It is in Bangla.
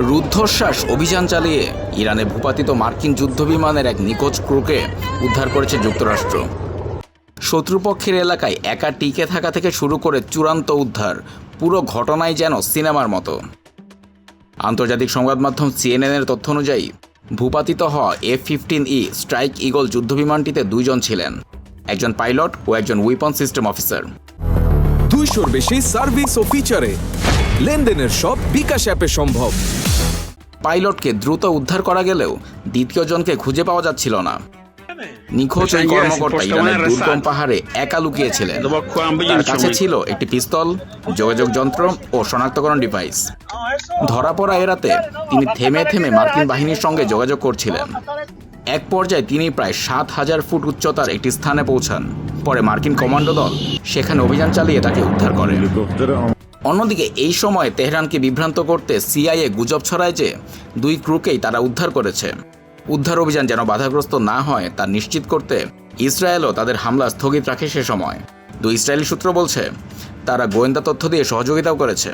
রুদ্ধশ্বাস অভিযান চালিয়ে ইরানে ভূপাতিত মার্কিন যুদ্ধবিমানের এক নিখোঁজ ক্রুকে উদ্ধার করেছে যুক্তরাষ্ট্র। শত্রুপক্ষের এলাকায় একা টিকে থাকা থেকে শুরু করে চূড়ান্ত উদ্ধার, পুরো ঘটনাই যেন সিনেমার মতো। আন্তর্জাতিক সংবাদ মাধ্যম সিএনএনের তথ্য অনুযায়ী ভূপাতিত হওয়া F-15E স্ট্রাইক ঈগল যুদ্ধবিমানটিতে 2 জন ছিলেন, একজন পাইলট ও একজন উইপন সিস্টেম অফিসার। 200-র বেশি সার্ভিস ও ফিচারে লেনদেনের সব বিকাশ অ্যাপে সম্ভব। পাইলটকে দ্রুত উদ্ধার করা গেলেও দ্বিতীয় জনকে খুঁজে পাওয়া যাচ্ছিল না। নিখোঁজ ওই কর্মকর্তা ইরানের দুর্গম পাহাড়ে একা লুকিয়েছিলেন। তার কাছে ছিল একটি পিস্তল, যোগাযোগ যন্ত্র ও শনাক্তকরণ ডিভাইস। ধরা পড়া এড়াতে তিনি থেমে থেমে মার্কিন বাহিনীর সঙ্গে যোগাযোগ করছিলেন। এক পর্যায়ে তিনি প্রায় 7,000 ফুট উচ্চতার একটি স্থানে পৌঁছান। পরে মার্কিন কমান্ডো দল সেখানে অভিযান চালিয়ে তাকে উদ্ধার করে। অন্যদিকে এই সময় তেহরানকে বিভ্রান্ত করতে সিআইএ গুজব ছড়ায় যে 2 ক্রুকেই তারা উদ্ধার করেছে। উদ্ধার অভিযান যেন বাধাগ্রস্ত না হয় তা নিশ্চিত করতে ইসরায়েলও তাদের হামলা স্থগিত রাখে সে সময়। 2 ইসরায়েলি সূত্র বলছে তারা গোয়েন্দা তথ্য দিয়ে সহযোগিতাও করেছে।